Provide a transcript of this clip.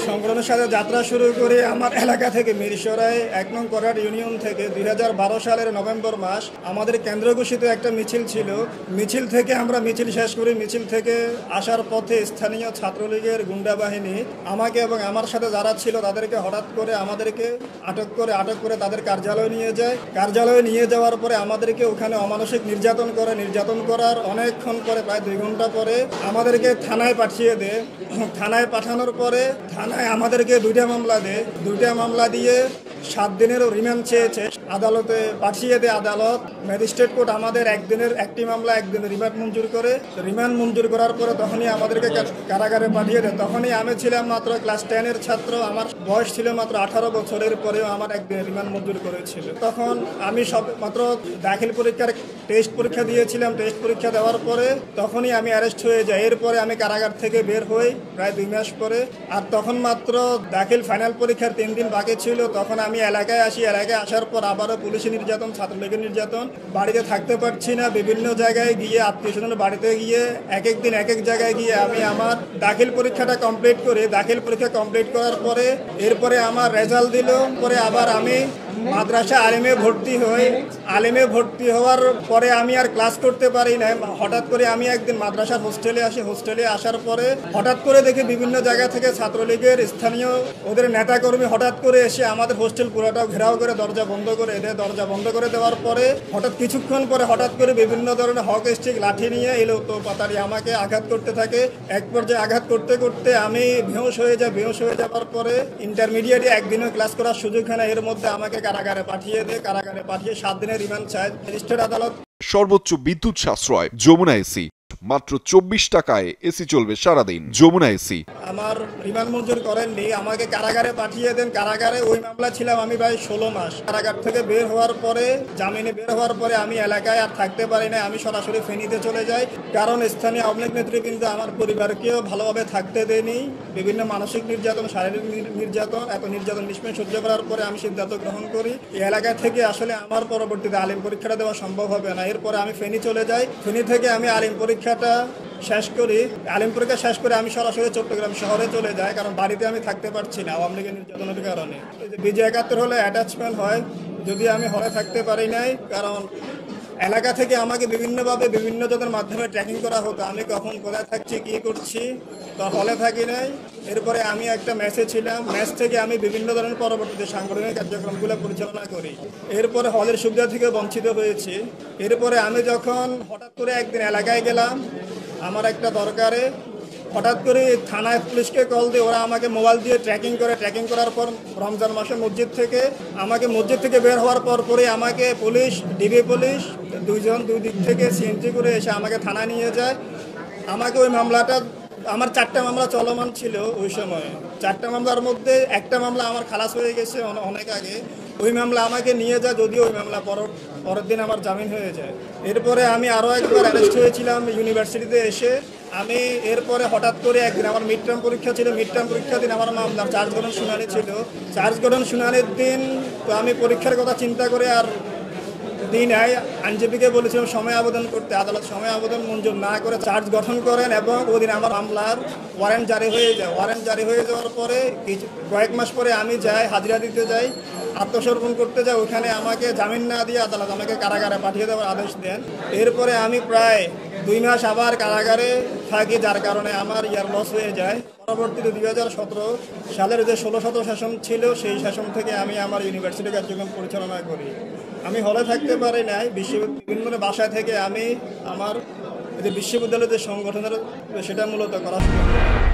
সংগঠনের সাথে যাত্রা শুরু করি আমার এলাকা থেকে মিরসরাই ১ নং করাট ইউনিয়ন থেকে ২০১২ সালের নভেম্বর মাস আমাদের কেন্দ্র ঘোষিত একটা মিছিল ছিল। মিছিল থেকে আমরা মিছিল শেষ করি। মিছিল থেকে আসার পথে স্থানীয় ছাত্রলীগের গুন্ডা বাহিনী আমাকে এবং আমার সাথে যারা ছিল তাদেরকে হঠাৎ করে আমাদেরকে আটক করে তাদের কার্যালয়ে নিয়ে যায়। কার্যালয়ে নিয়ে যাওয়ার পরে আমাদেরকে ওখানে অমানসিক নির্যাতন করে। নির্যাতন করার অনেকক্ষণ পরে প্রায় ২ ঘন্টা পরে আমাদেরকে থানায় পাঠিয়ে দেয়। থানায় পাঠানোর পরে থানায় আমাদেরকে ২টা মামলা দেয়। ২টা মামলা দিয়ে ৭ দিনেরও রিমান্ড চেয়েছে। আদালতে পাঠিয়ে দেয় আদালত। ম্যাজিস্ট্রেট কোর্ট আমাদের একদিনের একটি মামলা একদিনের রিমান্ড মঞ্জুর করে। রিমান্ড মঞ্জুর করার পরে তখনই আমাদেরকে কারাগারে পাঠিয়ে দেয়। তখনই আমি ছিলাম মাত্র ক্লাস 10-এর ছাত্র। আমার বয়স ছিল মাত্র 18 বছরের। পরেও আমার একদিনের রিমান্ড মঞ্জুর করেছিল। তখন আমি সব মাত্র দাখিল পরীক্ষার টেস্ট পরীক্ষা দিয়েছিলাম। টেস্ট পরীক্ষা দেওয়ার পরে তখনই আমি অ্যারেস্ট হয়ে যাই। এরপরে আমি কারাগার থেকে বের হই প্রায় 2 মাস পরে। আর তখন মাত্র দাখিল ফাইনাল পরীক্ষার 3 দিন বাকি ছিল। তখন আমি এলাকায় আসি। এলাকায় আসার পর আবারও পুলিশি নির্যাতন, ছাত্রলীগের নির্যাতন। বাড়িতে থাকতে পারছি না। বিভিন্ন জায়গায় গিয়ে আত্মীয়স্বজনের বাড়িতে গিয়ে এক এক দিন এক এক জায়গায় গিয়ে আমি আমার দাখিল পরীক্ষাটা কমপ্লিট করি। দাখিল পরীক্ষা কমপ্লিট করার পরে এরপরে আমার রেজাল্ট দিল। পরে আবার আমি মাদ্রাসা আলিমে ভর্তি হই। আলিমে ভর্তি হওয়ার পরে আমি আর ক্লাস করতে পারি না। হঠাৎ করে আমি একদিন মাদ্রাসার হোস্টেলে আসি। হোস্টেলে আসার পরে হঠাৎ করে দেখি বিভিন্ন জায়গা থেকে ছাত্রলীগের স্থানীয় ওদের নেতাকর্মী হঠাৎ করে এসে আমাদের হোস্টেল পুরোটাও ঘেরাও করে দরজা বন্ধ করে দেয়। দরজা বন্ধ করে দেওয়ার পরে হঠাৎ কিছুক্ষণ পরে হঠাৎ করে বিভিন্ন ধরনের হক স্টিক লাঠি নিয়ে এলো তো পাতারি আমাকে আঘাত করতে থাকে। এক পর্যায়ে আঘাত করতে করতে আমি বেহুশ হয়ে যাই। বেহুশ হয়ে যাওয়ার পরে ইন্টারমিডিয়েটে একদিনও ক্লাস করার সুযোগ হয় না। এর মধ্যে আমাকে কারাগারে পাঠিয়ে দেয়। কারাগারে পাঠিয়ে 7 দিনের রিমান্ড চায় ম্যাজিস্ট্রেট আদালত। সর্বোচ্চ বিদ্যুৎ সাশ্রয় যমুনা এসি, মাত্র 24 টাকায় এসি চলবে সারাদিন। যমুনা এসি। আমার রিমান্ড মঞ্জুর করেননি, আমাকে কারাগারে পাঠিয়ে দেন। কারাগারে ওই মামলা ছিলাম আমি প্রায় 16 মাস। কারাগার থেকে বের হওয়ার পরে জামিনে বের হওয়ার পরে আমি এলাকায় আর থাকতে পারি না। আমি সরাসরি ফেনীতে চলে যাই। কারণ স্থানীয় আওয়ামী লীগ নেতৃবৃন্দ আমার পরিবারকেও ভালোভাবে থাকতে দেয়নি। বিভিন্ন মানসিক নির্যাতন, শারীরিক নির্যাতন, এত নির্যাতন নিষ্পেষ সহ্য করার পরে আমি সিদ্ধান্ত গ্রহণ করি এই এলাকা থেকে আসলে আমার পরবর্তীতে আলিম পরীক্ষাটা দেওয়া সম্ভব হবে না। এরপরে আমি ফেনী চলে যাই। ফেনী থেকে আমি আলিম পরীক্ষাটা শেষ করি। আলিম পরীক্ষা শেষ করে আমি সরাসরি চট্টগ্রাম শহরে চলে যাই। কারণ বাড়িতে আমি থাকতে পারছি না আওয়ামী লীগের নির্যাতনের কারণে। বিজয় ৭১ হলে অ্যাটাচমেন্ট হয়, যদি আমি হলে থাকতে পারি নাই। কারণ এলাকা থেকে আমাকে বিভিন্নভাবে বিভিন্ন জনের মাধ্যমে ট্র্যাকিং করা হতো। আমি কখন কোথায় থাকছি, কী করছি, তো হলে থাকি নাই। এরপরে আমি একটা ম্যাচে ছিলাম। ম্যাচ থেকে আমি বিভিন্ন ধরনের পরবর্তীতে সাংগঠনিক কার্যক্রমগুলো পরিচালনা করি। এরপরে হলের সুবিধা থেকে বঞ্চিত হয়েছি। এরপরে আমি যখন হঠাৎ করে একদিন এলাকায় গেলাম আমার একটা দরকারে, হঠাৎ করে থানায় পুলিশকে কল দিয়ে ওরা আমাকে মোবাইল দিয়ে ট্র্যাকিং করে। ট্র্যাকিং করার পর রমজান মাসে মসজিদ থেকে বের হওয়ার পরে আমাকে পুলিশ, ডিবি পুলিশ দুই দিক থেকে সিএনজি করে এসে আমাকে থানায় নিয়ে যায়। আমাকে ওই মামলাটা, আমার 4টা মামলা চলমান ছিল ওই সময়। 4টা মামলার মধ্যে একটা মামলা আমার খালাস হয়ে গেছে অনেক আগে। ওই মামলা আমাকে নিয়ে যায়, যদিও ওই মামলা পরের দিন আমার জামিন হয়ে যায়। এরপরে আমি আরও একবার অ্যারেস্ট হয়েছিলাম ইউনিভার্সিটিতে এসে। আমি এরপরে হঠাৎ করে একদিন আমার মিড টার্ম পরীক্ষা ছিল। মিড টার্ম পরীক্ষার দিন আমার মামলার চার্জ গঠন শুনানি ছিল। চার্জ গঠন শুনানির দিন তো আমি পরীক্ষার কথা চিন্তা করে আর দিন আইনজীবীকে বলেছিলাম সময় আবেদন করতে। আদালত সময় আবেদন মঞ্জুর না করে চার্জ গঠন করেন এবং ওদিন আমার মামলার ওয়ারেন্ট জারি হয়ে যায়। ওয়ারেন্ট জারি হয়ে যাওয়ার পরে কয়েক মাস পরে আমি যাই, হাজিরা দিতে যাই, আত্মসমর্পণ করতে যাই। ওখানে আমাকে জামিন না দিয়ে আদালত আমাকে কারাগারে পাঠিয়ে দেওয়ার আদেশ দেন। এরপরে আমি প্রায় 2 মাস আবার কারাগারে থাকি, যার কারণে আমার ইয়ার লস হয়ে যায়। পরবর্তীতে 2017 সালের যে 16-17 সেশন ছিল সেই সেশন থেকে আমি আমার ইউনিভার্সিটি কার্যক্রম পরিচালনা করি। আমি হলে থাকতে পারি নাই। বিভিন্ন বাসায় থেকে আমি আমার যে বিশ্ববিদ্যালয়ের যে সংগঠনের সেটা মূলত করা শুরু করি।